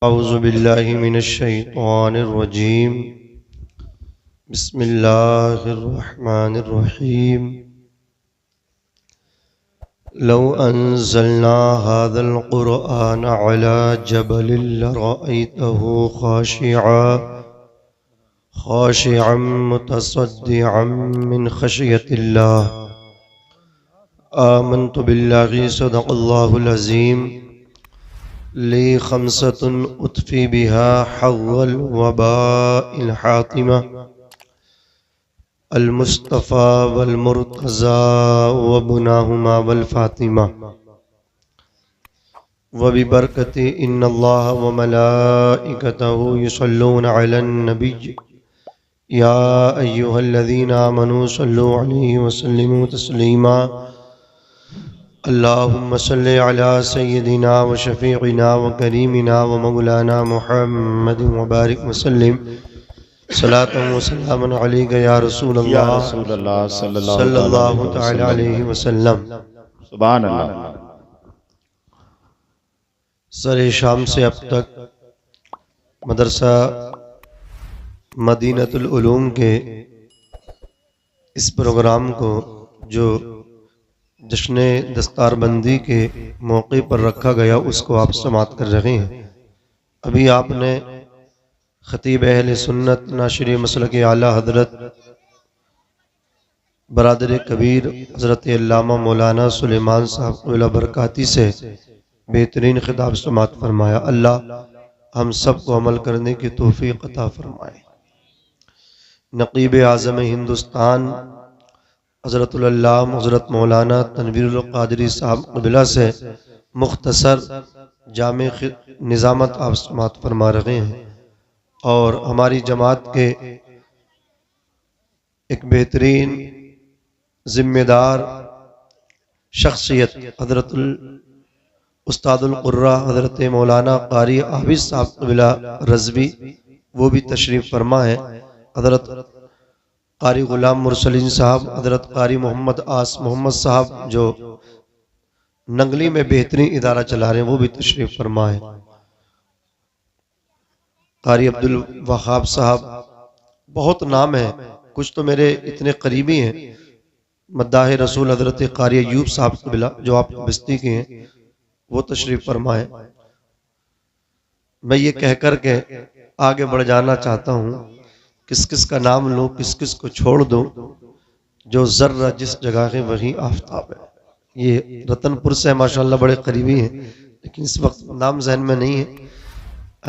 औज़ु बिल्लाहि मिनश्शैतानिर्रजीम। बिस्मिल्लाहिर्रहमानिर्रहीम। लौ अंज़लना हाज़ल क़ुरआन अला जबलिन लरअयतहु ख़ाशिअन मुतसद्दिअन मिन ख़श्यतिल्लाह। आमन्तु बिल्लाहि सदक़ल्लाहुल अज़ीम। ली खमसतुन उत्फ़ी बिहा हव्वल वबाइल हातिमा अल मुस्तफ़ा वल मुर्तज़ा व बुनाहुमा वल फ़ातिमा व बिबरकति इन्नल्लाह व मलाइकतहु युसल्लूना अलन नबी या अय्युहल्लज़ीना आमनू सल्लु अलैहि व सल्लिमू तस्लीमा। अल्लाहुम्मा सल्लि अला सय्यिदिना व शफ़ीइना व करीमिना व मौलाना मुहम्मद व बारिक वसल्लिम सलातन व सलामन अलैका या रसूलल्लाह सल्लल्लाहु तआला अलैहि वसल्लम। सुभान अल्लाह। सरे शाम से अब तक मदरसा मदीनतुल उलूम के इस प्रोग्राम को जो जश्न दस्तारबंदी के मौके पर रखा गया उसको आप समात कर रहे हैं। अभी आपने खतीब अहले सुन्नत नाशिर मसलक आला हजरत बरादर कबीर हजरत अल्लामा मौलाना सुलेमान साहब क़िबला बरकाती से बेहतरीन खिताब समात फरमाया। अल्लाह हम सब को अमल करने की तौफीक अता फरमाए। नक़ीब आज़म हिंदुस्तान हज़रतुल अल्लामा हज़रत मौलाना तनवीरुल क़ादरी साहब क़िबला से मुख्तसर जामे निज़ामत आप समात फरमा रहे हैं और हमारी जमात के एक बेहतरीन जिम्मेदार शख्सियत हज़रतुल उस्तादुल क़ुर्रा हज़रत मौलाना क़ारी आबिद साहब क़िबला रज़वी वो भी तशरीफ़ फरमा है। हज़रत क़ारी ग़ुलाम मुरसलीन साहब, हज़रत क़ारी मोहम्मद आस मोहम्मद साहब जो नंगली में बेहतरीन इदारा चला रहे हैं वो भी तशरीफ़ फरमा है। क़ारी अब्दुल वहाब साहब, बहुत नाम है, कुछ तो मेरे इतने करीबी हैं। मद्दाह रसूल हज़रत क़ारी अय्यूब साहब क़िबला जो आप बस्ती के हैं वो तशरीफ़ फरमा है। मैं ये कह कर के आगे बढ़ जाना चाहता हूँ, किस किस का नाम लो किस किस को छोड़ दो, जो जर्रा जिस जगह है वही आफ्ताब है। ये रतनपुर से माशाल्लाह बड़े करीबी हैं, लेकिन इस वक्त नाम जहन में नहीं है।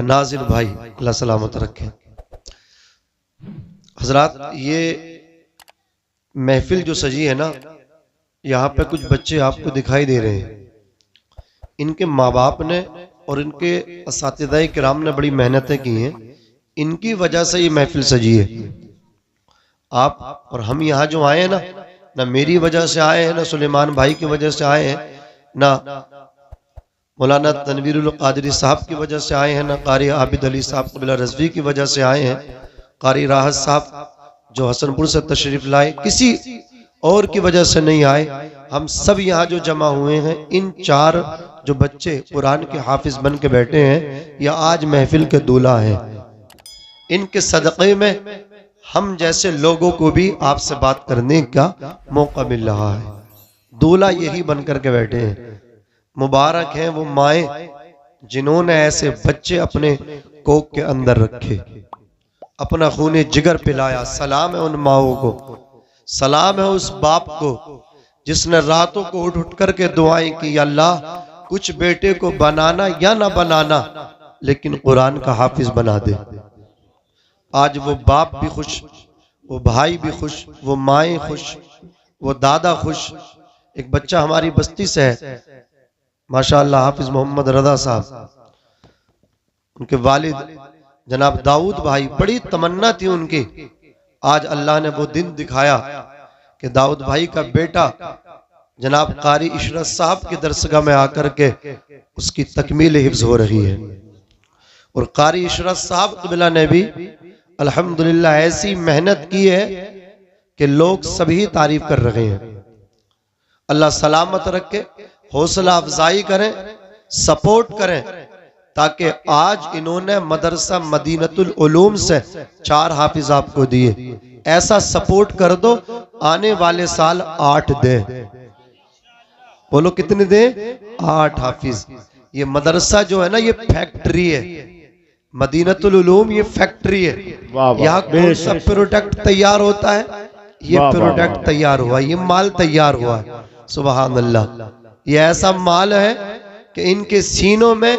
नाजिर भाई अल्लाह सलामत रखे। हजरात, ये महफिल जो सजी है ना, यहाँ पे कुछ बच्चे आपको दिखाई दे रहे हैं। इनके माँ बाप ने और इनके असातिज़ाए किराम ने बड़ी मेहनतें की हैं, इनकी वजह से ये महफिल सजी है। आप और हम यहाँ जो आए हैं ना मेरी वजह से आए हैं, ना सुलेमान भाई की वजह से आए हैं, ना मौलाना तनवीरुल क़ादरी साहब की वजह से आए हैं, ना क़ारी आबिद अली साहब क़िबला रज़वी की वजह से आए हैं, क़ारी राहत साहब जो हसनपुर से तशरीफ लाए किसी और की वजह से नहीं आए। हम सब यहाँ जो जमा हुए हैं, इन चार जो बच्चे कुरान के हाफिज बन के बैठे हैं, या आज महफिल के दूल्हा हैं। इनके सदक़े में हम जैसे लोगों को भी आपसे बात करने का मौका मिल रहा है। दूल्हा यही बन करके बैठे हैं। मुबारक हैं वो माएँ जिन्होंने ऐसे बच्चे अपने कोख के अंदर रखे, अपना खूने जिगर पिलाया। सलाम है उन माओं को, सलाम है उस बाप को जिसने रातों को उठ उठ करके दुआएं की, अल्लाह कुछ बेटे को बनाना या ना बनाना, लेकिन कुरान का हाफिज बना दे। आज वो बाप भी खुश, वो भाई भी खुश, वो माएँ खुश, वो दादा खुश। एक बच्चा हमारी बस्ती से है माशाअल्लाह, हाफिज मोहम्मद रजा साहब, उनके वालिद जनाब दाऊद भाई, बड़ी तमन्ना थी उनकी। आज अल्लाह ने वो दिन दिखाया कि दाऊद भाई का बेटा जनाब क़ारी इशरत साहब की दरसगाह में आकर के उसकी तकमील हिफ्ज़ हो रही है। और क़ारी इशरत साहब क़िबला ने भी अल्हम्दुलिल्लाह ऐसी मेहनत की है कि लोग सभी तारीफ कर रहे हैं। अल्लाह सलामत रखे, हौसला अफजाई करें, सपोर्ट करें। ताकि आज इन्होंने मदरसा मदीनतुल उलूम से 4 हाफिज आपको दिए। ऐसा सपोर्ट कर दो, आने वाले साल 8 दे। बोलो कितने दे? 8 हाफिज। ये मदरसा जो है ना, ये फैक्ट्री है। मदीनतुल उलूम ये फैक्ट्री है। यहाँ कौन सा प्रोडक्ट तैयार होता है? ये प्रोडक्ट तैयार हुआ, ये माल तैयार हुआ है। सुभान अल्लाह। ये ऐसा माल है कि इनके सीनों में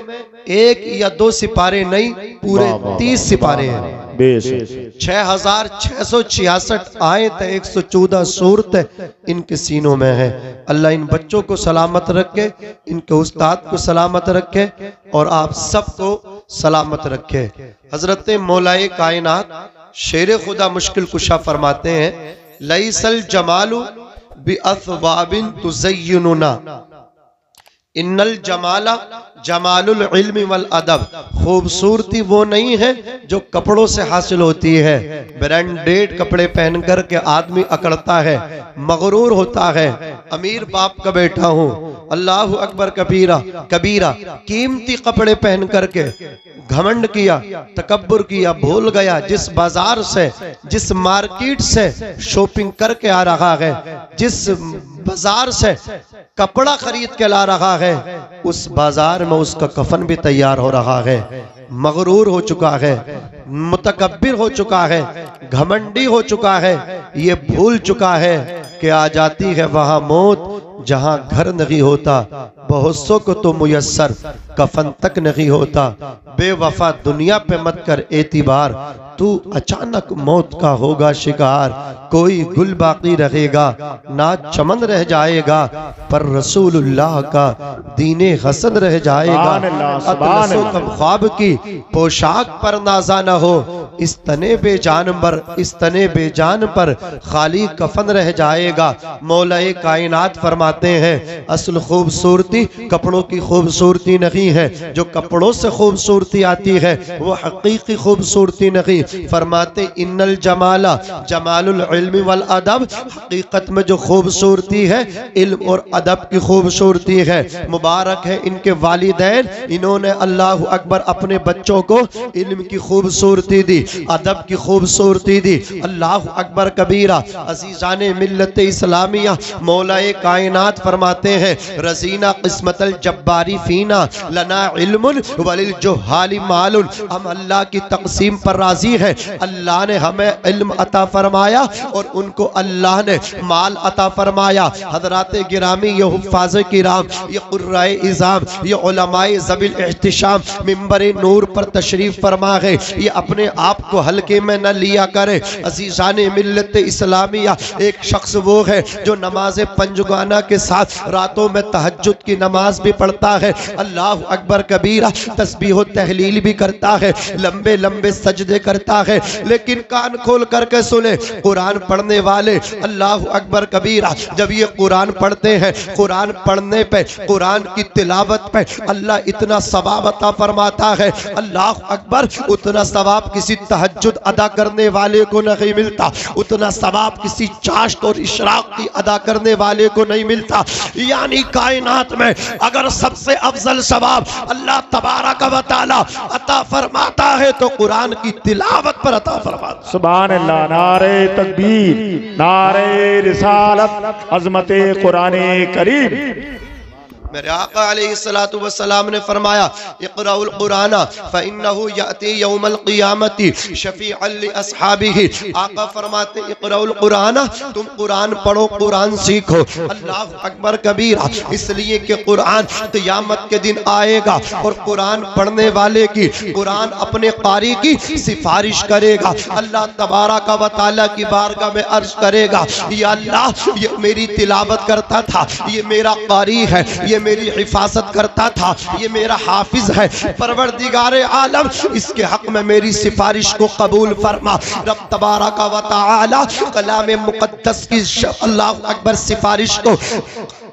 1 या 2 सिपारे नहीं, पूरे 30 सिपारे हैं। 6666 आयत, 114 सूरत इनके सीनों में है। अल्लाह इन बच्चों को सलामत रखे, इनके उस्ताद को सलामत रखे और आप सबको सलामत रखे। हजरत मौलाए कायनात शेर खुदा मुश्किल कुशा फरमाते हैं, लैसल जमालु बि अथवाबिन तुज़य्यिनुना इन्नल जमाला जमालुल इल्मी वल अदब। खूबसूरती वो नहीं है जो कपड़ों से हासिल होती है। ब्रांडेड कपड़े पहन कर के आदमी अकड़ता है, मगरूर होता है। अमीर बाप का बेटा हूँ, अल्लाह अकबर कबीरा कबीरा। कीमती कपड़े पहन करके घमंड किया, तकब्बुर किया, भूल गया जिस बाजार से, जिस मार्केट से शॉपिंग करके आ रहा है, जिस बाजार से कपड़ा खरीद के ला रहा है, उस बाजार में उसका कफन भी तैयार हो रहा है। मगरूर हो चुका है, मुतकब्बिर हो चुका है, घमंडी हो चुका है। ये भूल चुका है कि आ जाती है वहां मौत जहां घर नहीं होता। बहुतों को तो मुयस्सर कफन तक नहीं होता। बेवफा दुनिया पे मत कर एतिबार, तू अचानक मौत का होगा शिकार। कोई गुल बाकी रहेगा ना चमन रह जाएगा, पर रसूलुल्लाह का दीने हसन रह जाएगा। कम ख्वाब की पोशाक पर नाजा न हो, इस तने बेजान पर, इस तने बेजान पर खाली कफन रह जाएगा। मौलाए कायनात फरमाते हैं, असल खूबसूरती कपड़ों की खूबसूरती नहीं है, जो कपड़ों से खूबसूरती आती है वो हकीकी खूबसूरती नहीं। फरमाते इन्नल जमाला जमालुल इल्मी वल अदब। हकीकत में जो खूबसूरती है इल्म और अदब की खूबसूरती है। मुबारक है इनके वालिदैन, इन्होंने अल्लाह अकबर अपने बच्चों को इल्म की खूबसूरती दी, अदब की खूबसूरती दी। अल्लाह अकबर कबीरा। अजीजाने मिल्लत इस्लामिया मौलाए कायनात फरमाते हैं, रजीना किस्मतल जब्बारी फीना लना इल्मुन वलिल जुहाली मालुन। हम अल्लाह की तकसीम पर राजी है। अल्लाह ने हमें इल्म अता फरमाया और उनको अल्लाह ने माल अता फरमाया। हजरात गिरामी, ये हुफ्फाज़ किराम, ये कुर्राए इज़ाम, ये उलमाए ज़बिल इह्तिशाम मिंबर नूर पर तशरीफ फरमा गए। ये अपने आप को हल्के में न लिया करे। अज़ीज़ाने मिल्लत इस्लामिया, एक शख्स वो है जो नमाज पंजगाना के साथ रातों में तहज्जुद की नमाज भी पढ़ता है, अल्लाह अकबर कबीरा, तस्बीह व तहलील भी करता है, लंबे लंबे सजदे करता है। लेकिन कान खोल करके सुने, कुरान पढ़ने वाले अल्लाह अकबर कबीरा जब ये कुरान पढ़ते हैं, कुरान पढ़ने पे, कुरान की तिलावत पे अल्लाह इतना सवाब अता फरमाता है, अल्लाह अकबर, उतना सवाब किसी तहज्जुद अदा करने वाले को नहीं मिलता, उतना सवाब किसी चाश्त और इशराक की अदा करने वाले को नहीं मिलता। यानी कायनात में अगर सबसे अफजल सवाब अल्लाह तबारक व तआला अता फरमाता है तो कुरान की तिलावत पर अता फरमाता। सुभान अल्लाह। नारे तकबीर, नारे रिसालत, अज़मते कुरान करीम। मेरे आका अलैहिस्सलातु वस्सलाम ने फरमाया, इक़राउल कुरान फ़इन्नहु याती यौमल क़ियामति शफ़ीअन लि अस्हाबिही। आका फरमाते इक़राउल कुरान, तुम कुरान पढ़ो, कुरान सीखो। अल्लाह अकबर कबीरा। इसलिए कि कुरान क़ियामत के दिन आएगा और कुरान पढ़ने वाले की, कुरान अपने कारी की सिफारिश करेगा। अल्लाह तबारक व तआला की बारगाह में अर्ज करेगा, या अल्लाह, ये मेरी तिलावत करता था, ये मेरा कारी है, ये मेरी हिफाजत करता था, ये मेरा हाफिज है। परवरदिगारे आलम, इसके हक में मेरी सिफारिश को कबूल फरमा। रब तबारक व तआला कलाम मुक़द्दस की अल्लाह अकबर सिफारिश को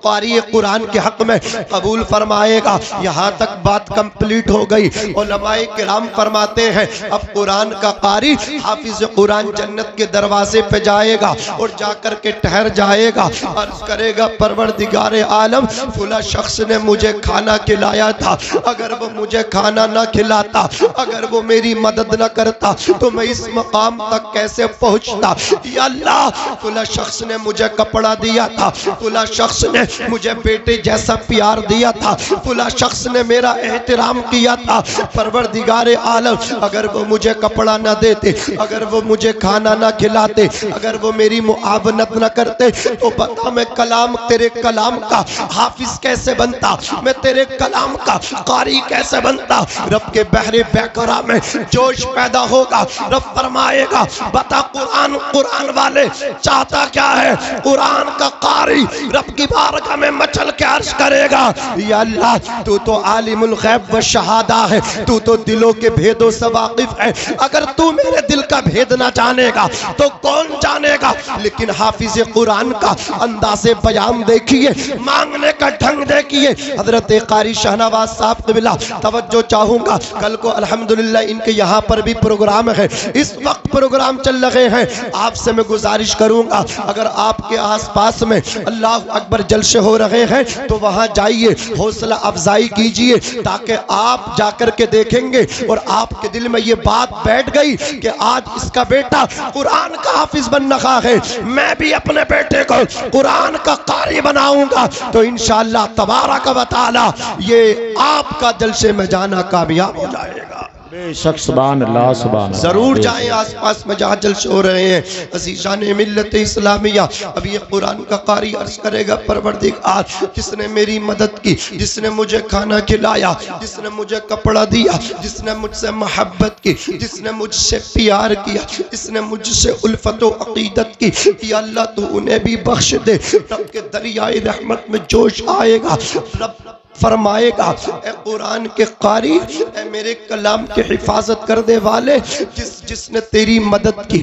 कारी कुरान के हक में कबूल फरमाएगा। यहाँ तक बात कंप्लीट हो गई। उलमाए किराम फरमाते हैं अब कुरान का कारी हाफिज कुरान जन्नत के दरवाजे पे जाएगा और जाकर के ठहर जाएगा, अर्ज करेगा परवरदिगारे आलम फुला शख्स ने मुझे खाना खिलाया था, अगर वो मुझे खाना ना खिलाता, अगर वो मेरी मदद ना करता तो मैं इस मकाम तक कैसे पहुंचता। या अल्लाह फुला शख्स ने मुझे कपड़ा दिया था, फुला शख्स ने मुझे बेटे जैसा प्यार दिया था, फुला शख्स ने मेरा एहतराम किया था। परवरदिगारे आलम अगर वो मुझे कपड़ा ना देते, अगर वो मुझे खाना ना खिलाते, अगर वो मेरी मुआवनत ना करते तो बता मैं कलाम तेरे कलाम का हाफिज कैसे बनता, मैं तेरे कलाम का कारी कैसे बनता। रब के बहरे बैकरा में जोश पैदा होगा। रब फरमाएगा बता कुरान कुरान वाले चाहता क्या है। कुरान का कारी रब की बारगाह में मचल के अर्ज करेगा या अल्लाह तू तो आलिमुल गैब व शहादा है, तू तो दिलों के भेदों से वाकिफ है। अगर तू मेरे दिल का भेद ना जानेगा तो कौन जानेगा। लेकिन हाफिज कुरान का अंदाज़े बयान देखिए, मांगने का ढंग देखिए। हजरत कारी शहनवाज साहब क़िबला तवज्जो चाहूंगा, कल को अल्हम्दुलिल्लाह इनके यहाँ पर भी प्रोग्राम है, इस वक्त प्रोग्राम चल रहे हैं। आपसे मैं गुजारिश करूंगा अगर आपके आसपास में अल्लाह अकबर जलसे हो रहे हैं तो वहां जाइए, हौसला अफजाई कीजिए, ताकि आप जाकर के देखेंगे और आपके दिल में ये बात बैठ गई कि आज इसका बेटा कुरान का हाफिज बन रहा है, मैं भी अपने बेटे को कुरान का कारी बनाऊंगा तो इंशाअल्लाह तबारक व तआला ये आपका जलसे में जाना कामयाब हो जाएगा। बेशक सुभान अल्लाह सुभान अल्लाह। जरूर जाएं आसपास में जहाँ जलसे हो रहे हैं। अज़ीज़ान मिल्लत इस्लामिया अब ये कुरान का कारी अर्ज करेगा परवरदिगार जिसने मेरी मदद की, जिसने मुझे खाना खिलाया, जिसने मुझे कपड़ा दिया, जिसने मुझसे मोहब्बत की, जिसने मुझसे प्यार किया, जिसने मुझसे उल्फत व अकीदत की, या अल्लाह तू उन्हें भी बख्श दे। रब के दरियाए रहमत में जोश आएगा। रब फरमाएगा ए कुरान के कारी, ए मेरे कलाम के हिफाजत करने वाले, जिसने तेरी मदद की,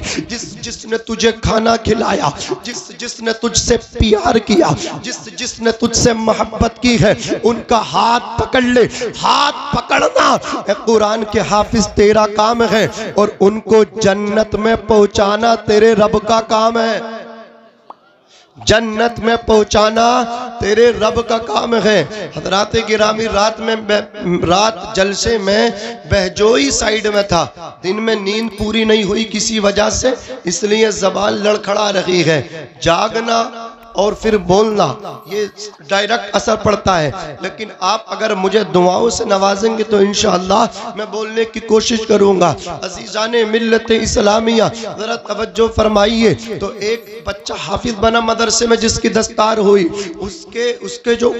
जिसने तुझे खाना खिलाया, जिसने तुझसे प्यार किया, जिसने तुझसे मोहब्बत की है, उनका हाथ पकड़ ले। हाथ पकड़ना ए कुरान के हाफिज तेरा काम है और उनको जन्नत में पहुंचाना तेरे रब का काम है। जन्नत में पहुंचाना तेरे रब का काम है। हजरात गिरामी रात जलसे में बहजोई साइड में था, दिन में नींद पूरी नहीं हुई किसी वजह से, इसलिए जबान लड़खड़ा रही है। जागना और फिर बोलना ये डायरेक्ट असर पड़ता है, लेकिन आप अगर मुझे दुआओं से नवाजेंगे तो इंशाअल्लाह मैं बोलने की कोशिश करूंगा। अज़ीज़ाने मिल्लत इस्लामिया जरा तवज्जो फरमाइए। तो एक बच्चा हाफिज बना मदरसे में जिसकी दस्तार हुई,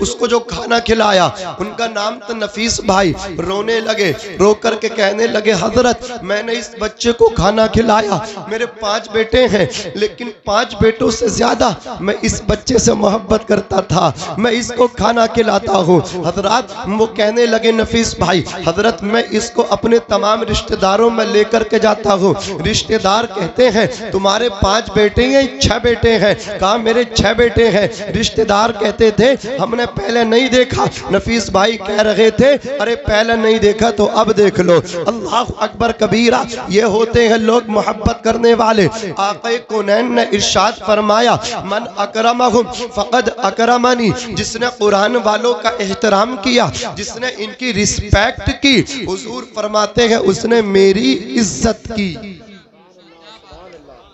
उसको जो खाना खिलाया, उनका नाम था नफीस भाई। रोने लगे, रो कर के कहने लगे हजरत मैंने इस बच्चे को खाना खिलाया, मेरे 5 बेटे हैं लेकिन 5 बेटों से ज्यादा मैं इस बच्चे से मोहब्बत करता था, मैं इसको खाना खिलाता हूँ। हजरत वो कहने लगे नफीस भाई हजरत मैं इसको अपने तमाम रिश्तेदारों में लेकर के जाता हूँ। रिश्तेदार कहते हैं तुम्हारे 5 बेटे हैं 6 बेटे हैं? कहा मेरे 6 बेटे हैं। रिश्तेदार कहते थे हमने पहले नहीं देखा। नफीस भाई कह रहे थे अरे पहले नहीं देखा तो अब देख लो। अल्लाह अकबर कबीरा, ये होते हैं लोग मोहब्बत करने वाले। आक़ा कौनैन ने इरशाद फरमाया मन अकरमहुम फ़क़द अकरमनी, जिसने कुरान वालों का एहतराम किया, जिसने इनकी रिस्पेक्ट की, हुजूर फरमाते हैं उसने मेरी इज्जत की,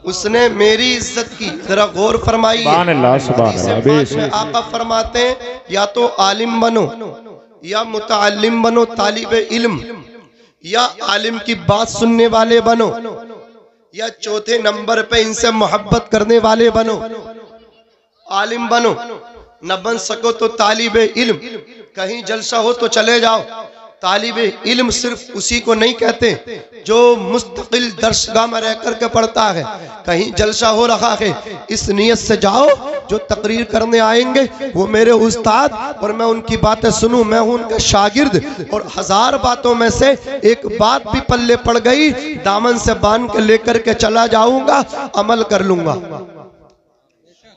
उसने मेरी इज्जत की। जरा गौर फरमाइए। आका फरमाते हैं या तो आलिम बनो या मुतअल्लिम बनो, तालिब इल्म, या आलिम की बात सुनने वाले बनो, या चौथे नंबर पे इनसे मोहब्बत करने वाले बनो। आलिम बनो, न बन सको तो तालिब इल्म, कहीं जलसा हो तो चले जाओ। तालिब इल्म सिर्फ उसी को नहीं कहते जो मुस्तकिल दर्सगाह में रह कर के पढ़ता है। कहीं जलसा हो रहा है इस नियत से जाओ जो तकरीर करने आएंगे वो मेरे उस्ताद और मैं उनकी बातें सुनूं, मैं हूं उनका शागिर्द, और 1000 बातों में से एक बात भी पल्ले पड़ गई दामन से बांध के लेकर के चला जाऊंगा, अमल कर लूंगा।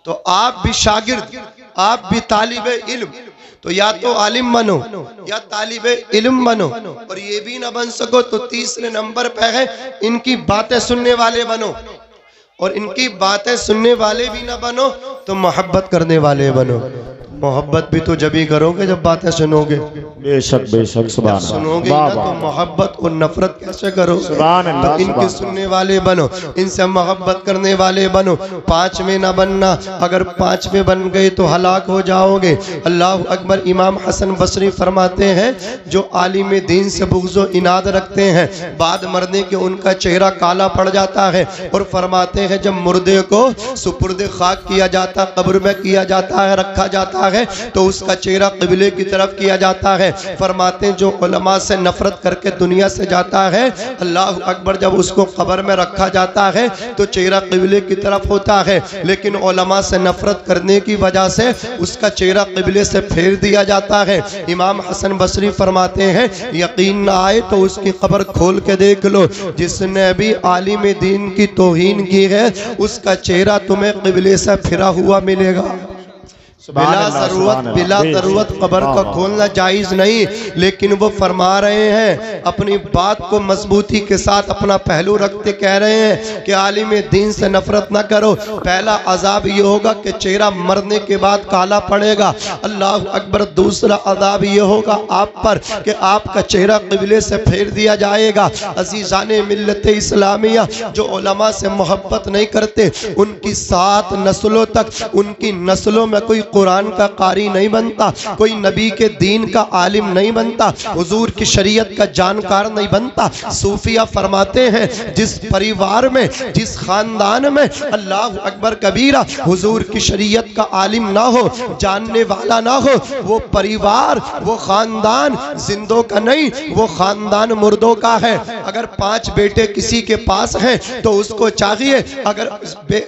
तो आप भी शागिर्द आप भी तालिब इल्म, तो या तो आलिम बनो या तालिब इल्म बनो, और ये भी ना बन सको तो तीसरे नंबर पे है इनकी बातें सुनने वाले बनो, और इनकी बातें सुनने वाले भी ना बनो तो मोहब्बत करने वाले बनो। मोहब्बत भी तो जब ही करोगे जब बातें सुनोगे, बेशक सुभान सुनोगे अल्लाह। ना तो मोहब्बत और नफरत कैसे करो। सुभान अल्लाह, तो इनके सुनने वाले बनो, इनसे मोहब्बत करने वाले बनो। पांच में ना बनना, अगर पांच में बन गए तो हलाक हो जाओगे। अल्लाह अकबर। इमाम हसन बसरी फरमाते हैं जो आलिम दीन से बुग़्ज़ इनाद रखते हैं बाद मरने के उनका चेहरा काला पड़ जाता है, और फरमाते हैं जब मुर्दे को सुपुर्द खाक किया जाता, कब्र में किया जाता है, रखा जाता है, तो उसका चेहरा क़िबले की तरफ किया जाता है। फरमाते हैं जो उलमा से नफरत करके दुनिया से जाता है, अल्लाह अकबर, जब उसको कब्र में रखा जाता है तो चेहरा क़िबले की तरफ होता है, लेकिन उलमा से नफरत करने की वजह से उसका चेहरा क़िबले से फेर दिया जाता है। इमाम हसन बसरी फरमाते हैं यकीन ना आए तो उसकी कब्र खोल के देख लो, जिसने भी आलिम दीन की तौहीन की है उसका चेहरा तुम्हें क़िबले से फिरा हुआ मिलेगा। बिला जरूरत कब्र का खोलना जायज नहीं, लेकिन वो फरमा रहे हैं अपनी बात को मजबूती के साथ अपना पहलू रखते कह रहे हैं कि आलिम दीन से नफरत ना करो। पहला अजाब ये होगा कि चेहरा मरने के बाद काला पड़ेगा। अल्लाह अकबर। दूसरा अजाब ये होगा आप पर कि आपका चेहरा क़िबले से फेर दिया जाएगा। अजीज़ाने मिल्लत इस्लामिया जो उलमा से मोहब्बत नहीं करते उनकी 7 नस्लों तक उनकी नस्लों में कोई कुरान का कारी नहीं बनता, कोई नबी के दीन का आलिम नहीं बनता, हुजूर की शरीयत का जानकार नहीं बनता। सूफिया फरमाते हैं जिस परिवार में, जिस खानदान में अल्लाह अकबर कबीरा हुजूर की शरीयत का आलिम ना हो, जानने वाला ना हो, वो परिवार, वो खानदान जिंदों का नहीं, वो खानदान मुर्दों का है। अगर 5 बेटे किसी के पास हैं तो उसको चाहिए, अगर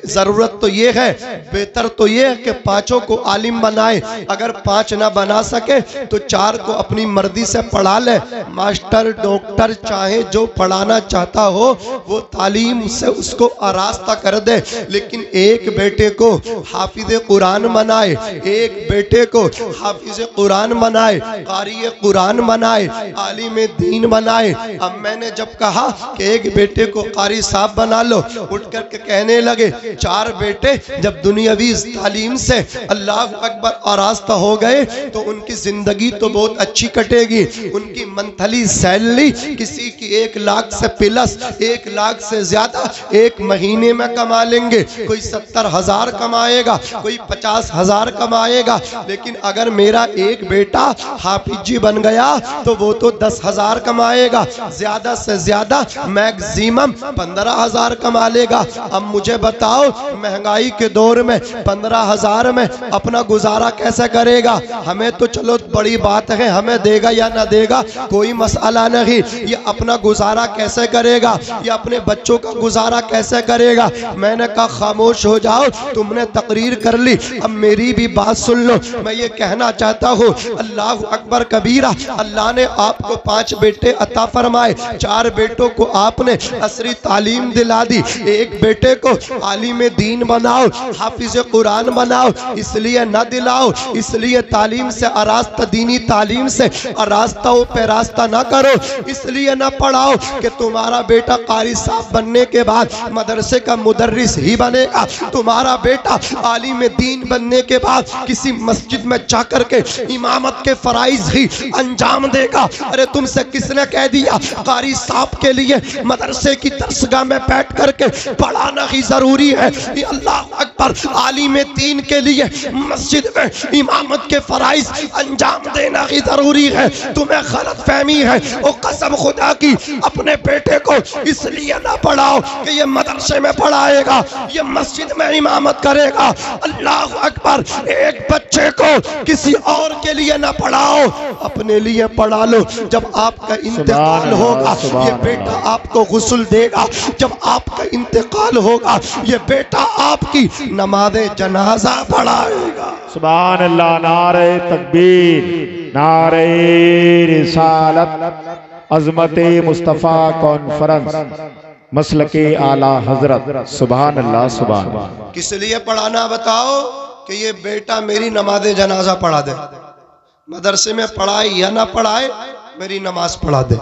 जरूरत तो ये है, बेहतर तो ये है कि 5 को आलिम बनाए। अगर 5 ना बना सके तो 4 को अपनी मर्जी से पढ़ा ले। मास्टर डॉक्टर चाहे जो पढ़ाना चाहता हो वो तालीम से उसको आरास्ता कर दे, लेकिन एक बेटे को हाफिज कुरान बनाए, एक बेटे को हाफिज कुरान बनाए, कारी कुरान बनाए, आलिम दीन बनाए। अब मैंने जब कहा कि एक बेटे को कारी साहब बना लो, उठ करके कहने लगे 4 बेटे जब दुनियावी तालीम से अल्लाह अकबर आरास्ता हो गए तो उनकी जिंदगी तो बहुत अच्छी कटेगी। उनकी मंथली सैलरी किसी की 1 लाख से प्लस, 1 लाख से ज्यादा एक महीने में कमा लेंगे। कोई 70,000 कमाएगा, कोई 50,000 कमाएगा। लेकिन अगर मेरा एक बेटा हाफिज जी बन गया तो वो तो 10,000 कमाएगा, ज्यादा से ज्यादा मैक्सिमम 15,000 कमा लेगा। अब मुझे बताओ महंगाई के दौर में 15,000 में अपना गुजारा कैसे करेगा? हमें तो चलो बड़ी बात है, हमें देगा या ना देगा कोई मसला नहीं, ये अपना गुजारा कैसे करेगा, ये अपने बच्चों का गुजारा कैसे करेगा? मैंने कहा खामोश हो जाओ, तुमने तकरीर कर ली, अब मेरी भी बात सुन लो। मैं ये कहना चाहता हूँ अल्लाह अकबर कबीरा, अल्लाह ने आपको 5 बेटे अता फरमाए, 4 बेटों को आपने असरी तालीम दिला दी, एक बेटे को आलिम दीन बनाओ, हाफिज कुरान बनाओ। इसलिए न दिलाओ, इसलिए तालीम से आरास्ता, दीनी तालीम से आरास्ताओं पे रास्ता ना करो, इसलिए ना पढ़ाओ कि तुम्हारा बेटा कारी साहब बनने के बाद मदरसे का मुदर्रिस ही बनेगा, तुम्हारा बेटा आलिम दीन बनने के बाद किसी मस्जिद में जाकर के इमामत के फराइज ही अंजाम देगा। अरे तुमसे किसने कह दिया कारी साहब के लिए मदरसे की दरसगाह में बैठ करके पढ़ाना ही जरूरी है? अल्लाह अकबर। आलिम दीन के लिए मस्जिद में इमामत के फराइज अंजाम देना ही जरूरी है। तुम्हें गलत फहमी है, और कसम खुदा की अपने बेटे को इसलिए ना पढ़ाओ कि ये मदरसे में पढ़ाएगा, ये मस्जिद में इमामत करेगा। अल्लाह अकबर। एक बच्चे को किसी और के लिए ना पढ़ाओ, अपने लिए पढ़ा लो। जब आपका इंतकाल होगा ये बेटा आपको गुस्ल देगा, जब आपका इंतकाल होगा ये बेटा आपकी नमाज़े जनाजा पढ़ाएगा। सुभान अल्लाह। नारे तकबीर, नारे रिसालत, अज़मते मुस्तफ़ा कॉन्फ्रेंस, मसलके आला हजरत। सुभान अल्लाह, सुभान। किस लिए पढ़ाना बताओ? कि ये बेटा मेरी नमाज जनाजा पढ़ा दे, मदरसे में पढ़ाए या ना पढ़ाए मेरी नमाज पढ़ा दे।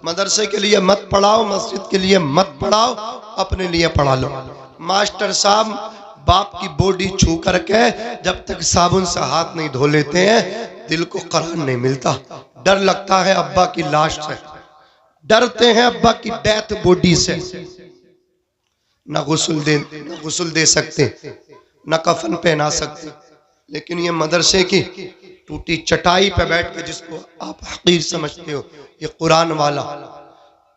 मदरसे के लिए मत पढ़ाओ, मस्जिद के लिए मत पढ़ाओ, अपने लिए पढ़ा लो। मास्टर साहब बाप की बॉडी छू करके जब तक साबुन से हाथ नहीं धो लेते हैं दिल को करार नहीं मिलता। डर लगता है अब्बा की लाश से, डरते हैं अब्बा की डेथ बॉडी से। न गुस्ल दे सकते, न कफन पहना सकते, लेकिन ये मदरसे की टूटी चटाई पे बैठ के जिसको आप हकीर समझते हो, ये कुरान वाला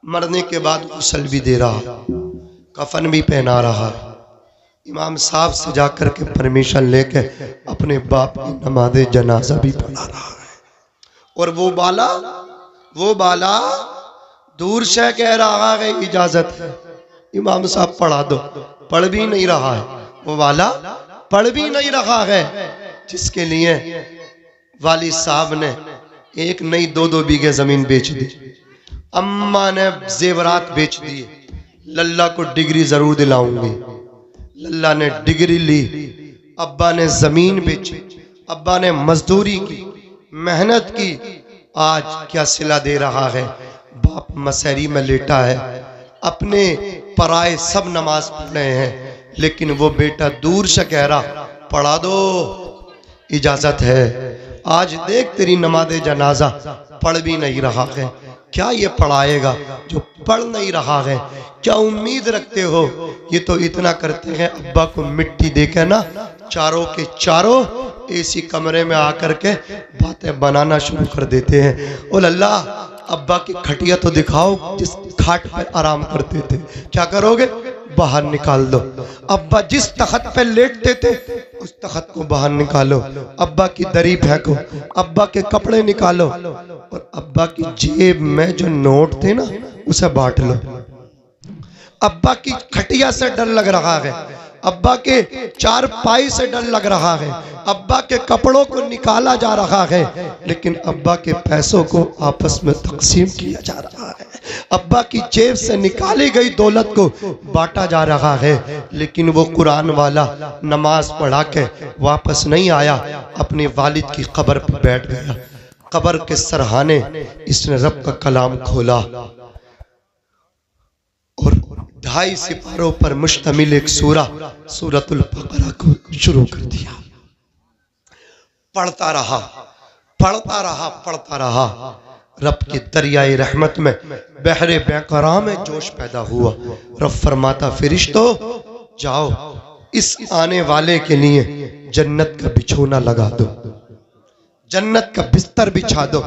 मरने के बाद गुस्ल भी दे रहा, कफन भी पहना रहा, इमाम साहब से जाकर के परमिशन लेके अपने बाप की नमाज जनाजा भी पढ़ा रहा है। और वो बाला दूर से कह रहा है इजाजत है, इमाम साहब पढ़ा दो, पढ़ भी नहीं रहा है। वो वाला पढ़ भी नहीं रहा है जिसके लिए वाली साहब ने एक नहीं 2-2 बीघे जमीन बेच दी, अम्मा ने जेवरात बेच दिए। लल्ला को डिग्री जरूर दिलाऊंगी, लल्ला ने डिग्री ली, अब्बा ने जमीन बेची, अब्बा ने मजदूरी की, मेहनत की, आज क्या सिला दे रहा है? बाप मसहरी में लेटा है, अपने पराए सब नमाज पढ़ रहे हैं, लेकिन वो बेटा दूर से कह रहा पढ़ा दो, इजाजत है। आज देख तेरी नमाज जनाजा पढ़ भी नहीं रहा है, क्या ये पढ़ाएगा जो पढ़ नहीं रहा है? क्या उम्मीद रखते हो? ये तो इतना करते हैं अब्बा को मिट्टी देके ना चारों के चारों एसी कमरे में आकर के बातें बनाना शुरू कर देते हैं। ओ अल्लाह, अब्बा की खटिया तो दिखाओ जिस खाट पर आराम करते थे। क्या करोगे? बाहर निकाल दो। अब्बा जिस तख्त पे लेटते थे उस तख्त को बाहर निकालो, अब्बा की दरी फेंको, अब्बा के कपड़े निकालो, और अब्बा की जेब में जो नोट थे ना उसे बांट लो। अब्बा की खटिया से डर लग रहा है, अब्बा के चारपाई से डर लग रहा है, अब्बा के कपड़ों को निकाला जा रहा है, लेकिन अब्बा के पैसों को आपस में तकसीम किया जा रहा है। अब्बा की जेब से निकाली गई दौलत को बांटा जा रहा है, लेकिन वो कुरान वाला नमाज पढ़ा के वापस नहीं आया, अपने वालिद की कब्र पर बैठ गया। कब्र के सरहाने इसने रब का कलाम खोला और 2.5 सिपारों पर मुश्तमिल एक सूरतुल बकरा को शुरू कर दिया। पढ़ता रहा। रब के दरियाए रहमत में बहरे बेकरार में जोश पैदा हुआ। रब फरमाता फरिश्तों जाओ इस आने वाले के लिए जन्नत का बिछोना लगा दो, जन्नत का बिस्तर बिछा दो।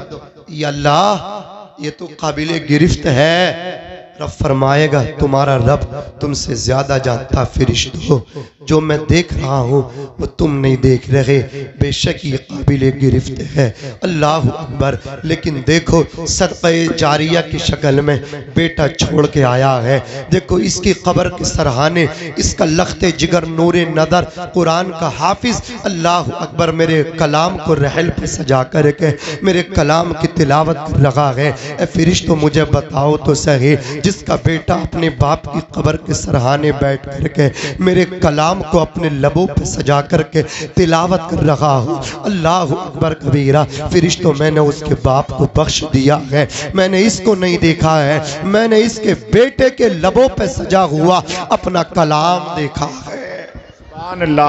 या अल्लाह, ये तो काबिले गिरफ्त है। रब फरमाएगा तुम्हारा रब तुमसे ज्यादा जानता फरिश्तों, जो मैं देख रहा हूँ वो तुम नहीं देख रहे, बेशक ये काबिले गिरफ्त है। अल्लाह अकबर। लेकिन देखो सदक़े जारिया की शक्ल में बेटा छोड़ के आया है। देखो इसकी कब्र के सरहाने, इसका लख्ते जिगर नूरे नदर कुरान का हाफिज, अल्लाह अकबर, मेरे कलाम को रहल पे सजा करके मेरे कलाम की तिलावत कर रहा है। ए फरिश्तों मुझे बताओ तो सही, जिसका बेटा अपने बाप की कब्र के सरहाने बैठ करके मेरे कलाम को अपने लबों पे सजा करके तिलावत कर रहा हूँ, अल्लाह अकबर कबीरा। फरिश्तों मैंने उसके बाप को बख्श दिया है, मैंने इसको नहीं देखा है, मैंने इसके बेटे के लबों पे सजा हुआ अपना कलाम देखा है।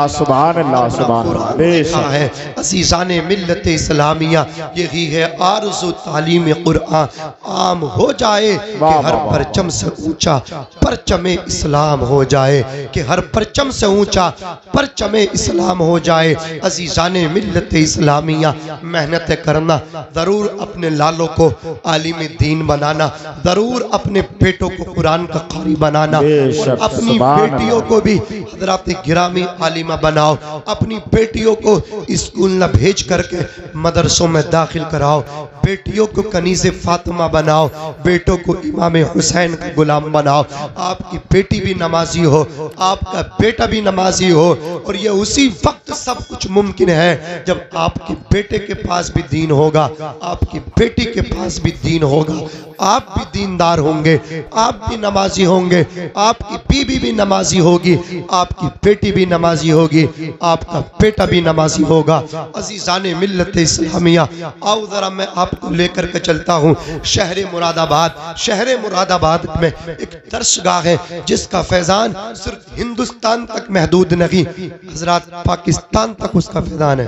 सुभान अल्लाह देखा है। अज़ीज़ाने मिल्लत इस्लामिया, यही है आरज़ू तालीम कुरान आम हो जाए कि हर परचम से ऊंचा परचमे इस्लाम हो जाए, कि हर परचम से ऊंचा परचमे इस्लाम हो जाए। अज़ीज़ाने मिल्लत इस्लामिया, मेहनत करना, जरूर अपने लालों को आलिम दीन बनाना, जरूर अपने बेटों को कुरान का कारी बनाना, और अपनी बेटियों को भी हज़रात गिरामी आलिमा बनाओ। अपनी बेटियों को स्कूल न भेज करके मदरसों में दाखिल कराओ। बेटियों को कनीज़े फातिमा बनाओ, बेटों को इमाम हुसैन का गुलाम बनाओ। आपकी बेटी भी नमाजी हो, आपका बेटा भी नमाजी हो, और ये उसी वक्त सब कुछ मुमकिन है जब आपके बेटे के पास भी दीन होगा, आपकी बेटी के पास भी दीन होगा, आप भी दीनदार होंगे, आप भी नमाजी होंगे, आपकी बीवी भी नमाजी होगी, आपकी बेटी भी नमाजी होगी, आपका बेटा भी नमाजी होगा। अजीजाने मिल्लत इस्लामिया, आओ जरा मैं आपको लेकर के चलता हूँ शहर मुरादाबाद। शहर मुरादाबाद में एक दर्शगाह है जिसका फैजान सिर्फ हिंदुस्तान तक महदूद नहीं, हजरात पाकिस्तान तक उसका फैजान है।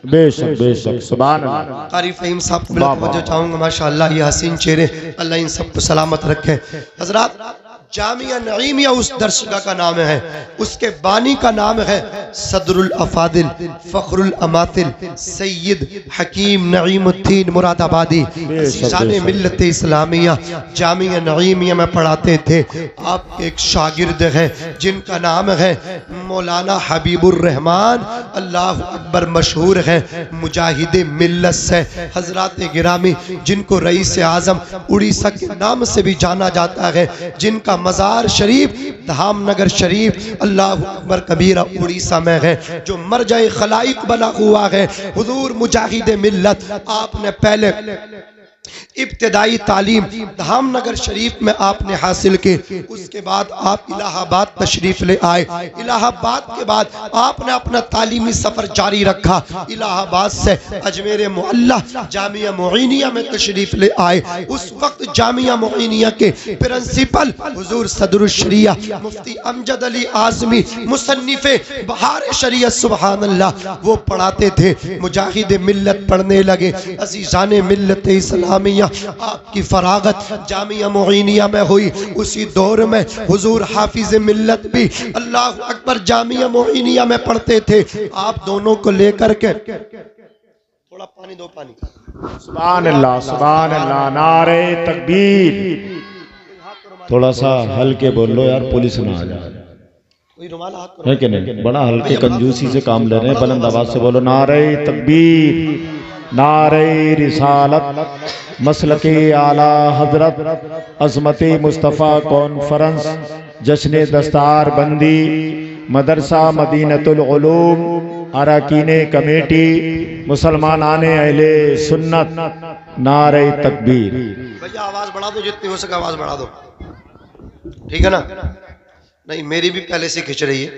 बेशक सुभान अल्लाह। कारी फहीम साहब को मैं चाहूंगा, माशाअल्लाह ये हसीन चेहरे, अल्लाह इन सबको सलामत रखे। हजरात जामिया नईमिया उस दर्शगाह का नाम है, उसके बानी का नाम है सदरुल अफादिल फखरुल अमातिल सैयद हकीम नईमुद्दीन मुरादाबादी। अज़ीज़ाने मिल्लत इस्लामिया जामिया नईमिया में पढ़ाते थे। आप एक शागिर्द है जिनका नाम है मौलाना हबीबुर रहमान, अल्लाह अकबर मशहूर है, मुजाहिद मिल्लत से। हजरात गिरामी जिनको रईस आजम उड़ीसा के नाम से भी जाना जाता है, जिनका मज़ार शरीफ धामनगर शरीफ अल्लाह अकबर कबीरा उड़ीसा में है, जो मरजाए खलाइक बना हुआ है हुजूर मुजाहिद मिल्लत। आपने पहले इब्तिदाई तालीम धामनगर शरीफ में आपने हासिल की, उसके बाद आप इलाहाबाद तशरीफ ले आए। इलाहाबाद के बाद आपने अपना तालीमी सफर जारी रखा। इलाहाबाद से अजमेर मुअल्ला जामिया मुईनिया में तशरीफ ले आए। उस वक्त जामिया मुईनिया के प्रिंसिपल हुजूर सदरुल शरिया मुफ्ती अमजद अली आज़मी मुसन्निफे बहार शरियत सुभान अल्लाह, वो पढ़ाते थे। मुजाहिद मिल्लत पढ़ने लगे। अज़ीज़ाने मिल्लत इस्लामिया आपकी फरागत जामिया मुईनिया में हुई। उसी दौर में हुजूर हाफिज मिल्लत भी अल्लाह अकबर जामिया मुईनिया में पढ़ते थे। आप दोनों को लेकर के थोड़ा पानी दो, पानी। सुभान अल्लाह, नारे तकबीर। थोड़ा सा हल्के बोलो यार, पुलिस ना आ जाए, कोई रुमाल हाथ करो। है कि नहीं? बड़ा हल्के कंजूसी से काम ले रहे हैं, बुलंद आवाज से बोलो नारे तकबीर, नारे रिसालत, मसलके आला हजरत, अजमती मुस्तफ़ा कॉन्फ्रेंस, जश्न दस्तार बंदी, मदरसा मदीनतुल उलूम, अरकीने कमेटी, मुसलमान आने अहले सुन्नत, नारे तकबीर। भैया आवाज बढ़ा दो, जितनी हो सके आवाज बढ़ा दो, ठीक है ना? नहीं मेरी भी पहले से खिंच रही है,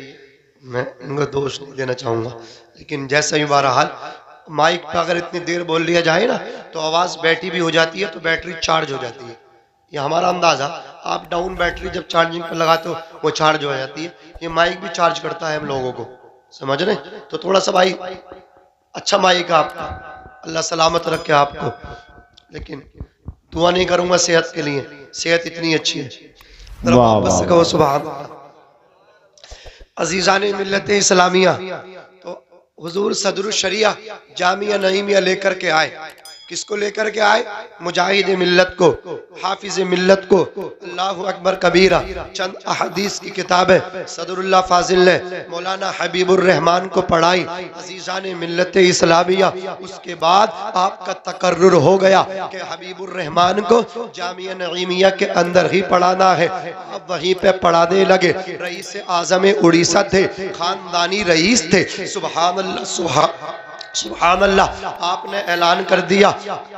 मैं इनको दोष नहीं देना चाहूंगा, लेकिन जैसा ही बहरहाल माइक पे अगर इतनी देर बोल लिया जाए ना तो आवाज बैटरी भी हो जाती है, तो बैटरी चार्ज हो जाती है। ये हमारा अंदाजा, आप डाउन बैटरी जब चार्जिंग पर लगाते हो वो चार्ज हो जाती है। ये माइक भी चार्ज करता है हम लोगों को, समझ रहे? तो थोड़ा सा भाई अच्छा माइक है आपका, अल्लाह सलामत रखे आपको, लेकिन दुआ नहीं करूंगा सेहत के लिए, सेहत इतनी अच्छी है। बस कहो सुभान अल्लाह। अजीज़ाने मिल्लत इस्लामिया, तो हुजूर सदरुल शरिया जामिया नईमिया लेकर के आए। किसको लेकर के आए? मुजाहिद मिल्लत को, हाफिज मिल्लत को। अल्लाहु अकबर कबीरा। चंद अहदीस की किताबें सदरुल्लाह फाजिल ने मौलाना हबीबुर रहमान को पढ़ाई। अजीज़ाने मिल्लत इस्लामिया, उसके बाद आपका तकर्रुर हो गया कि हबीबुर रहमान को जामिया नईमिया के अंदर ही पढ़ाना है। अब वहीं पे पढ़ाने लगे। रईस आज़म उड़ीसा थे, खानदानी रईस थे। सुभान अल्लाह, सुभान अल्लाह। आपने ऐलान कर दिया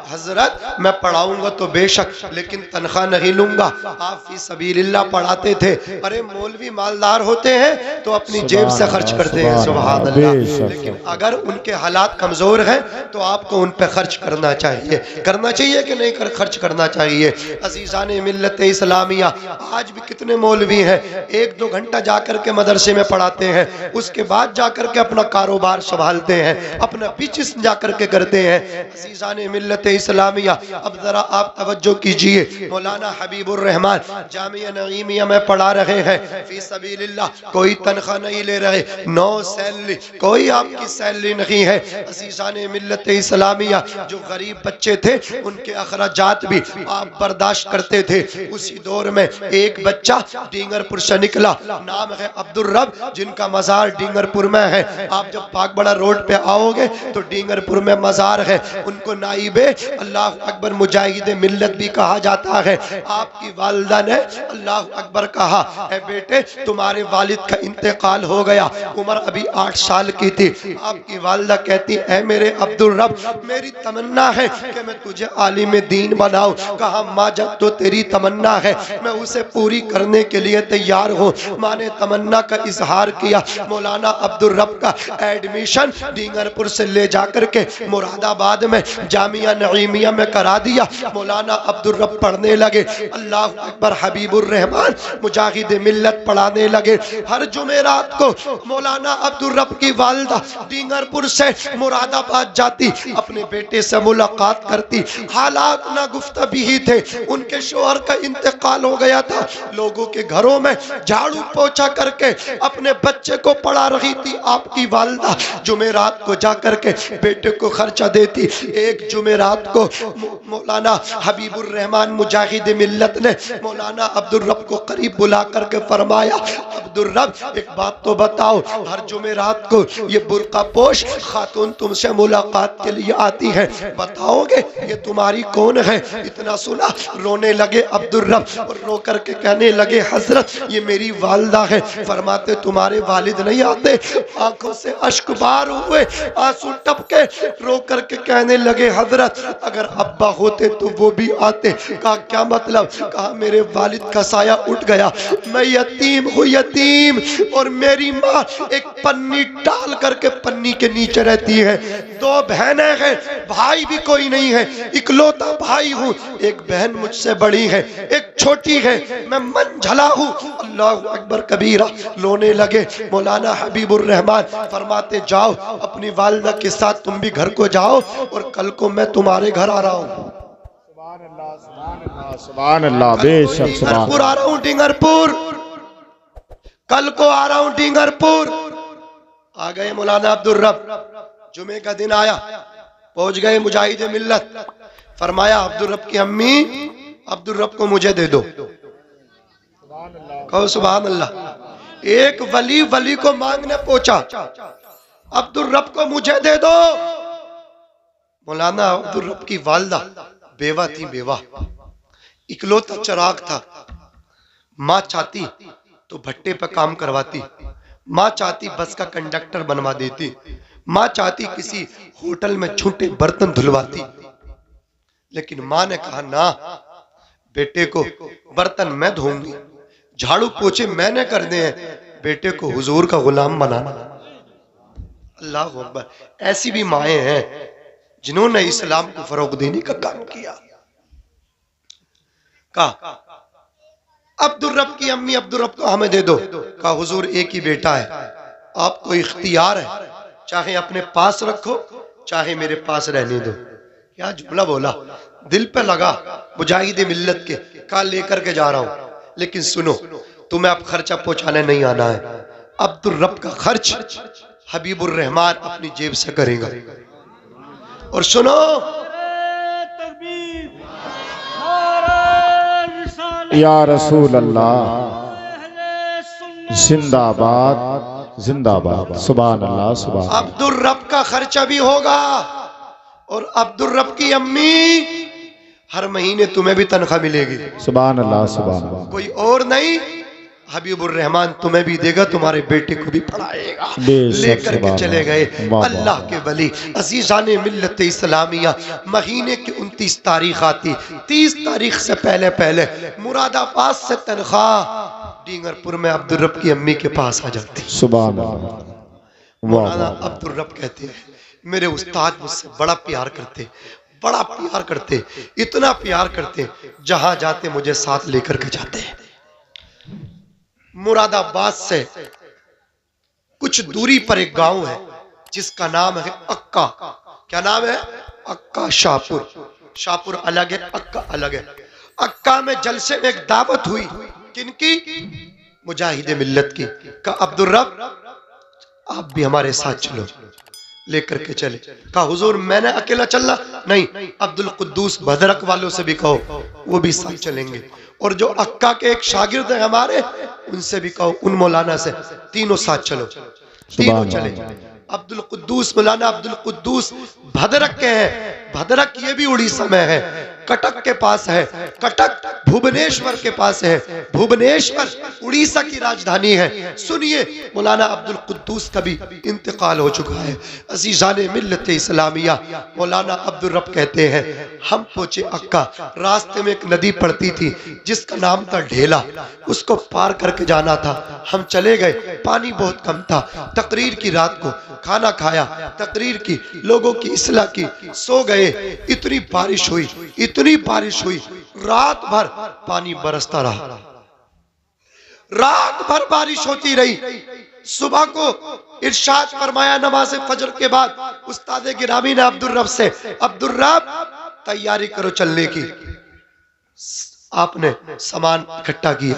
हजरत मैं पढ़ाऊंगा तो बेशक, लेकिन तनख्वाह नहीं लूंगा। आप फी सबीलिल्लाह पढ़ाते थे। अरे मौलवी मालदार होते हैं तो अपनी जेब से खर्च करते हैं, सुभान अल्लाह, लेकिन अगर उनके हालात कमजोर हैं तो आपको उन पे खर्च करना चाहिए। करना चाहिए कि नहीं खर्च करना चाहिए? अजीज़ाने मिल्लत इस्लामिया, आज भी कितने मौलवी हैं 1-2 घंटा जाकर के मदरसे में पढ़ाते हैं, उसके बाद जाकर के अपना कारोबार संभालते हैं, अपना बिजनेस जाकर के करते हैं। अजीज़ाने मिल्लत इस्लामिया, अब जरा आप तवज्जो कीजिए। मौलाना हबीबुर रहमान जामिया नईमिया में पढ़ा रहे हैं फी सबीलिल्लाह, कोई तनख्वाह नहीं ले रहे, नो सैलरी, कोई आपकी सैलरी नहीं है। अजीज़ाने मिल्लत इस्लामिया, जो गरीब बच्चे थे उनके अखराजात भी आप बर्दाश्त करते थे। उसी दौर में एक बच्चा डींगरपुर से निकला, नाम है अब्दुल रब, जिनका मजार डींगरपुर में है। आप जब पाकबड़ा रोड पे आओगे तो डींगरपुर में मजार है, उनको नाइबे अल्लाह अकबर मुजाहिद मिल्लत भी कहा जाता है। आपकी वालिदा ने अल्लाह अकबर कहा, ए बेटे तुम्हारे वालिद का इंतकाल हो गया, उम्र अभी 8 साल की थी। आपकी वालिदा कहती, ऐ मेरे अब्दुल रब, मेरी तमन्ना है कि मैं तुझे आलिम दीन बनाऊं। कहा, माँ जब तो तेरी तमन्ना है मैं उसे पूरी करने के लिए तैयार हूँ। माँ ने तमन्ना का इजहार किया। मौलाना अब्दुल रब का एडमिशन डींगरपुर से ले जाकर के मुरादाबाद में जामिया नईमिया में करा दिया। मौलाना अब्दुल रब पढ़ने लगे। अल्लाह अकबर, हबीबुर रहमान मुजाहिद मिल्लत पढ़ाने लगे। हर जुमेरात को मौलाना अब्दुल रब की वालिदा डींगरपुर से मुरादाबाद जाती, अपने बेटे से मुलाकात करती। हालात ना गुफ्तबी ही थे, उनके शोहर का इंतकाल हो गया था। लोगों के घरों में झाड़ू पोछा करके अपने बच्चे को पढ़ा रही थी आपकी वालिदा। जुमेरात को जाकर के बेटे को खर्चा देती। एक जुमेरात को मौलाना हबीबुर रहमान मुजाहिद मिल्लत ने मौलाना अब्दुल रब को करीब बुला करके फरमाया, अब्दुल रब एक बात तो बताओ, हर जुमेरात को ये बुर्का पोश खातून तुमसे मुलाकात के लिए आती है, बताओगे ये तुम्हारी कौन है? इतना सुना रोने लगे अब्दुल रब और रो करके कहने लगे, हजरत ये मेरी वालिदा है। फरमाते, तुम्हारे वालिद नहीं आते? आंखों से अश्क बार हुए, आंसू टपके, रो करके कहने लगे, हजरत अगर अब्बा होते तो वो भी आते। कहा, क्या मतलब? कहा, मेरे वालिद का साया उठ गया, मैं यतीम हूँ, यतीम, और मेरी माँ एक पन्नी डाल करके पन्नी के नीचे रहती है। 2 बहनें हैं, भाई भी कोई नहीं है, इकलौता भाई हूँ। एक बहन मुझसे बड़ी है, एक छोटी है, मैं मन झला हूँ। अल्लाह अकबर कबीरा। रोने लगे। मौलाना हबीबुर रहमान फरमाते, जाओ अपनी वालिदा के साथ तुम भी घर को जाओ और कल को मैं तुम्हारे घर आ रहा हूँ। सुभान अल्लाह, बेशक डींगरपुर आ रहा हूँ, डींगरपुर, कल को आ रहा हूँ डींगरपुर। आ गए मौलाना अब्दुल रब। जुमे का दिन आया, पहुंच गए मुजाहिद मिल्लत। फरमाया, अब्दुल रब की अम्मी अब्दुल रब को मुझे दे दो। कहो सुभान अल्लाह। एक वली वली को मांगने पहुंचा, अब्दुल रब को मुझे दे दो। मौलाना अब्दुल रब की वालिदा बेवा थी, बेवा, इकलौता चिराग था। माँ चाहती तो भट्टे पर काम करवाती, माँ चाहती बस का कंडक्टर बनवा देती, माँ चाहती किसी होटल में छूटे बर्तन धुलवाती। लेकिन माँ ने कहा, ना, बेटे को बर्तन मैं धोऊंगी, झाड़ू पोछे मैंने करने हैं, बेटे को हुजूर का गुलाम बनाना। अल्लाह अकबर। ऐसी भी माएं हैं जिन्होंने इस्लाम को फरोग देने का काम किया। कहा, अब्दुल रब की अम्मी अब्दुल रब को हमें दे दो। कहा, हुजूर एक ही बेटा है, आपको इख्तियार है, चाहे अपने पास रखो चाहे मेरे पास रहने दो। क्या जुमला बोला, दिल पे लगा मुजाहिद मिल्लत के। कहा, लेकर के जा रहा हूं, लेकिन सुनो, तुम्हें अब खर्चा पहुंचाने नहीं आना है, अब्दुल रब का खर्च हबीबुर रहमान अपनी जेब से करेगा। और सुनो, या रसूल अल्लाह, जिंदाबाद जिंदाबाद, सुभान अल्लाह, सुभान। अब्दुल रब का खर्चा भी होगा और अब्दुल रब की अम्मी हर महीने तुम्हें भी तनख्वाह मिलेगी। सुभान अल्लाह, सुभान अल्लाह। कोई और नहीं, हबीबुर रहमान तुम्हें भी देगा, तुम्हारे बेटे को भी पढ़ाएगा। लेकर के चले गए अल्लाह के वली। अजीजाने मिल्लत इस्लामिया, महीने की 29 तारीख आती, 30 तारीख से पहले पहले मुरादाबाद से तनख्वाह डींगरपुर में अब्दुल रब की अम्मी के पास आ जाती। सुभान अल्लाह। मौलाना अब्दुल रब कहते हैं, मेरे उस्ताद मुझसे बड़ा प्यार करते, बड़ा प्यार करते, इतना प्यार करते, जहां जाते मुझे साथ लेकर के जाते। मुरादाबाद से कुछ दूरी पर एक गांव है जिसका नाम है अक्का। क्या नाम है? अक्का शाहपुर। शाहपुर अलग है, अक्का अलग है। अक्का में जलसे में एक दावत हुई, किनकी? मुजाहिद मिल्लत की। कहा, अब्दुल रब आप भी हमारे साथ चलो। लेकर के चले। कहा, हुजूर मैंने अकेला चलना? नहीं, अब्दुल कुद्दूस भदरक वालों से भी कहो, वो भी साथ चलेंगे। और जो अक्का के एक शागिर्द है हमारे, उनसे भी कहो, उन मौलाना से, तीनों साथ चलो। तीनों चले। अब्दुल कुद्दूस, मौलाना अब्दुल कुद्दूस भद्रक के हैं। भद्रक ये भी उड़ीसा में है, कटक के पास है, कटक भुवनेश्वर के पास है, भुवनेश्वर उड़ीसा की राजधानी है। सुनिए, मौलाना अब्दुल कुद्दूस का भी इंतकाल हो चुका है। अजीजाने मिल्लत इस्लामिया, मौलाना अब्दुल रब कहते हैं, हम पहुंचे अक्का, रास्ते में एक नदी पड़ती थी जिसका नाम था ढेला, उसको पार करके जाना था। हम चले गए, पानी बहुत कम था। तकरीर की रात को खाना खाया, तकरीर की, लोगों की इस्लाह की, सो गए। इतनी बारिश हुई, इतनी बारिश हुई, रात भर पानी बरसता रहा, रात भर बारिश होती रही। सुबह को इरशाद फरमाया नमाज फजर के बाद उस्ताद गिरामी ने अब्दुल रब से, अब्दुल रब तैयारी करो चलने की। आपने सामान इकट्ठा किया।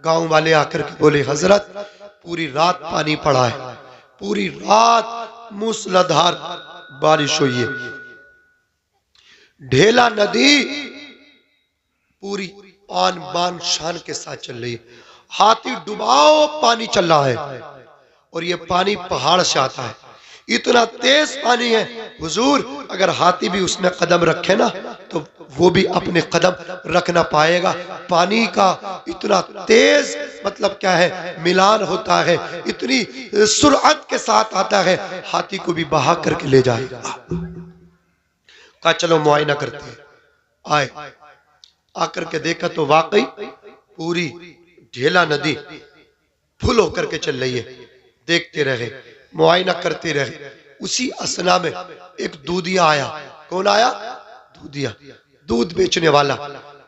गांव वाले आकर के बोले, हजरत पूरी रात पानी पड़ा है, पूरी रात मूसलाधार बारिश हुई है, ढेला नदी पूरी आन बान शान के साथ चल रही है, हाथी डुबाओ पानी चल रहा है, और ये पानी पहाड़ से आता है, इतना तेज पानी है हुजूर, अगर हाथी भी उसमें कदम रखे ना तो वो भी अपने कदम रख ना पाएगा। पानी का इतना तेज मतलब क्या है, मिलान होता है, इतनी सुरअत के साथ आता है, हाथी को भी बहा करके ले जाएगा। कहा चलो मुआयना करते हैं। आए, आकर के देखा तो वाकई पूरी ढेला नदी फुल होकर के चल रही है। देखते रहे, मुआयना करते रहे। उसी असना में एक दूधिया आया। कौन आया? दूधिया, दूध बेचने वाला।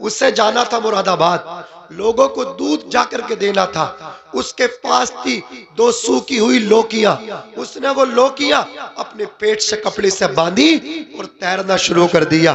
उससे जाना था मुरादाबाद, लोगों को दूध जाकर के देना था। उसके पास थी 2 सूखी हुई लोकियां। उसने वो लोकियां अपने पेट से कपड़े से बांधी और तैरना शुरू कर दिया।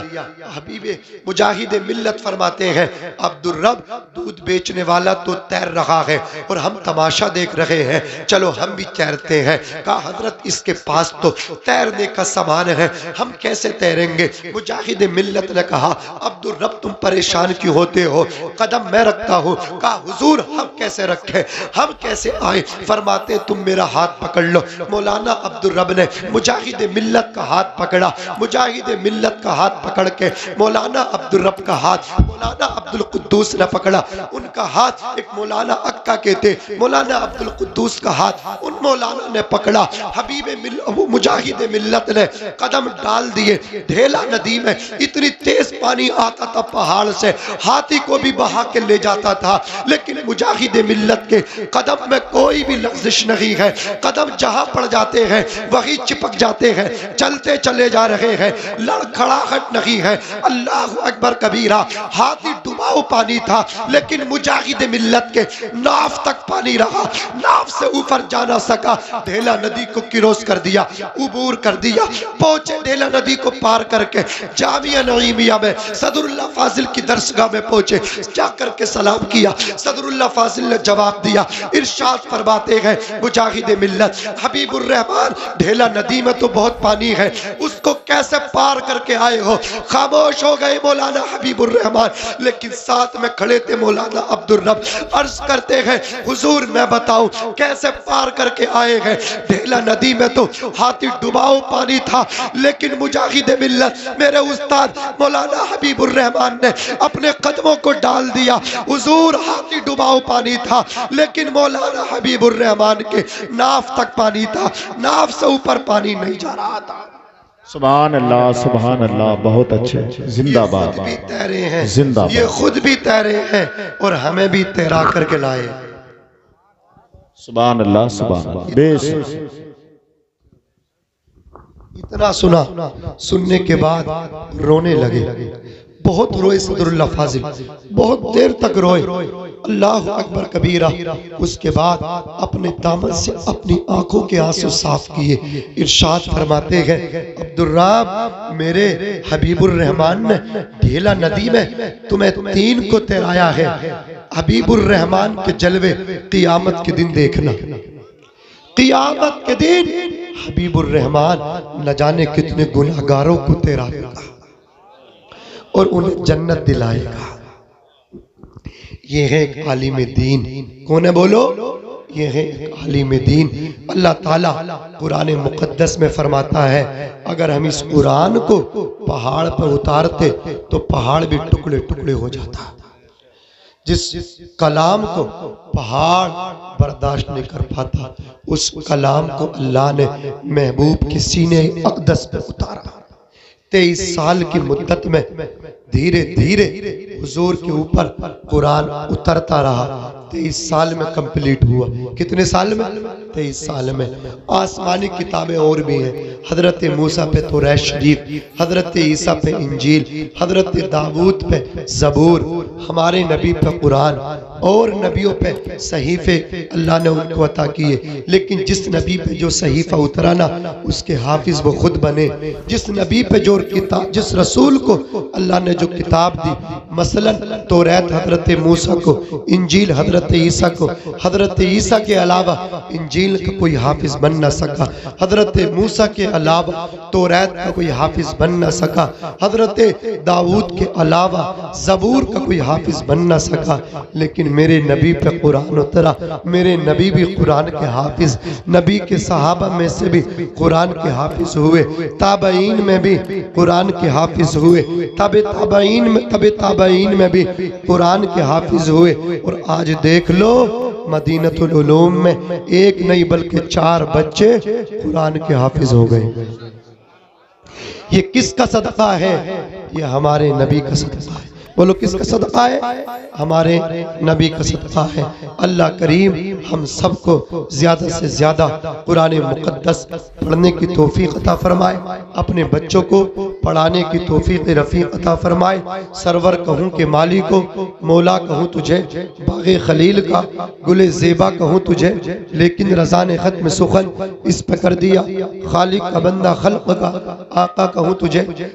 हबीबे मुजाहिद मिल्लत फरमाते हैं, अब्दुल रब दूध बेचने वाला तो तैर रहा है और हम तमाशा देख रहे हैं, चलो हम भी तैरते हैं। कहा हजरत इसके पास तो तैरने का सामान है, हम कैसे तैरेंगे? मुजाहिद मिल्लत ने कहा, अब्दुल रब तुम परेशान क्यों होते हो, कदम मैं रखता हूँ। कहा हुजूर हम कैसे रखें, हम कैसे आए? फरमाते तुम मेरा हाथ पकड़ लो। मौलाना अब्दुल रब ने मुजाहिद मिल्लत का हाथ पकड़ा। मुजाहिद मिल्लत का हाथ पकड़ के मौलाना अब्दुल रब का हाथ मौलाना अब्दुल कुद्दूस ने पकड़ा। उनका हाथ एक मौलाना अक्का के थे, मौलाना अब्दुल कुद्दूस का हाथ उन मौलाना ने पकड़ा। हबीब मुजाहिद मिल्लत ने कदम डाल दिए। ढेला नदी में इतनी तेज पानी आता था पहाड़ से, हाथी को भी बहा के ले जाता था, लेकिन मुजाहिद मिल्लत के कदम में कोई भी लग़्ज़िश नहीं है। कदम जहां पड़ जाते हैं वही चिपक जाते हैं, चलते चले जा रहे हैं, लड़खड़ाहट नहीं है। अल्लाहु अकबर कबीरा। हाथी डुबाओ पानी था, लेकिन मुजाहिद मिल्लत के नाव तक पानी रहा, नाव से ऊपर जा ना सका। ढेला नदी को क्रॉस कर दिया, उबूर कर दिया, पहुंचे ढेला नदी को पार करके जामिया नईमिया में सदरुल्लाह फाजिल की दरसगाह में पहुंचे। जाकर के सलाम किया, सदरुल्लाह फाजिल ने जवाब दिया। इरशाद फरमाते हैं मुजाहिद मिल्लत, हबीबुर रहमान ढेला नदी में तो बहुत पानी है, उसको कैसे पार करके आए हो? खामोश हो गए मौलाना हबीबुर रहमान, लेकिन साथ में खड़े थे मौलाना अब्दुल रब। अर्ज करते हैं हुजूर मैं बताऊं कैसे पार करके आए हैं? ढेला नदी में तो हाथी डुबाओ पानी था, लेकिन मुजाहिद मिल्लत मेरे उस्ताद मौलाना हबीबुर रहमान ने अपने कदमों को डाल दिया। हुजूर हाथी डुबाओ पानी था, लेकिन मौलाना हबीबुर रहमान के नाव तक पानी था, नाव से ऊपर पानी नहीं जा रहा था। सुभान अल्लाह, सुभान अल्लाह, बहुत अच्छे, जिंदाबाद। भी तैरे हैं, जिंदाबाद। ये खुद भी तैरे हैं और हमें भी तैरा करके लाए। सुभान अल्लाह, सुभान अल्लाह। बेश इतना सुना, सुनने के बाद रोने लगे, बहुत रोए सदरुल्लाह फाजिल, बहुत देर तक रोए। अल्लाह अकबर कबीरा। उसके बाद अपने दामन से अपनी आंखों के आंसू साफ किए। इरशाद फरमाते हैं अब्दुल रब मेरे हबीबुर रहमान ने ढेला नदी में तुम्हें 3 को तैराया है। हबीबुर रहमान के जलवे क़ियामत के दिन देखना, क़ियामत के दिन हबीबुर रहमान न जाने कितने गुनाहगारों को तैराएगा और उन्हें जन्नत दिलाएगा। ये है एक आलिम दीन। कौन है बोलो? ये है आलिम दीन। अल्लाह ताला कुरान मुक़द्दस में फरमाता है, अगर हम इस कुरान को पहाड़ पर उतारते तो पहाड़ भी टुकड़े टुकड़े हो जाता। जिस कलाम को पहाड़ बर्दाश्त नहीं कर पाता, उस कलाम को अल्लाह ने महबूब के सीने अक़दस पे उतारा। 23 साल की मुद्दत में धीरे धीरे हुजूर के ऊपर कुरान उतरता रहा। 23 साल में कंप्लीट हुआ। कितने साल में? 23 साल में। आसमानी किताबें और भी हैं। हजरत मूसा पे तौरात शरीफ, हजरत ईसा पे इंजील, हजरत दाऊद पे ज़बूर, हमारे नबी पे कुरान और नबियों पे सहीफे अल्लाह ने उनको अता किए। लेकिन जिस नबी पे जो सहीफा उतरा ना, उसके हाफिज वो खुद बने। जिस नबी पे जो किताब, जिस रसूल को अल्लाह ने जो किताब दी, मसलन तौरात हजरत मूसा को, इंजील हजरत ईसा को, हजरत ईसा के अलावा इंजील का कोई हाफिज बन न सका, हजरत मूसा के अलावा तौरात का कोई हाफिज बन न सका, हजरत दाऊद के अलावा ज़बूर का कोई हाफिज बन न सका। लेकिन मेरे नबी पे कुरान उतरा, मेरे नबी भी कुरान के हाफिज, नबी के सहाबा में से भी कुरान के हाफिज हुए, ताबईन में भी कुरान के हाफिज हुए, तबे ताबईन में भी कुरान के हाफिज हुए। और आज देख लो मदीनतुल उलूम में एक नहीं बल्कि 4 बच्चे कुरान के हाफिज हो गए। ये किसका सदका है? ये हमारे नबी का सदका है। बोलो किसका सदका है? हमारे नबी का सदका है। अल्लाह करीम हम सबको ज्यादा से ज्यादा कुरान मुक़द्दस पढ़ने की तौफीक अता फरमाए, अपने बच्चों को पढ़ाने की तौफीक रफीक अता फरमाए। सरवर कहूँ के माली को, मौला कहूँ तुझे, बाग़े खलील का गुले ज़ेबा कहूँ तुझे, लेकिन रज़ा ने ख़त्म सुखन इस पे कर दिया। खालिक का बंदा खल्क़ का आका कहूँ तुझे।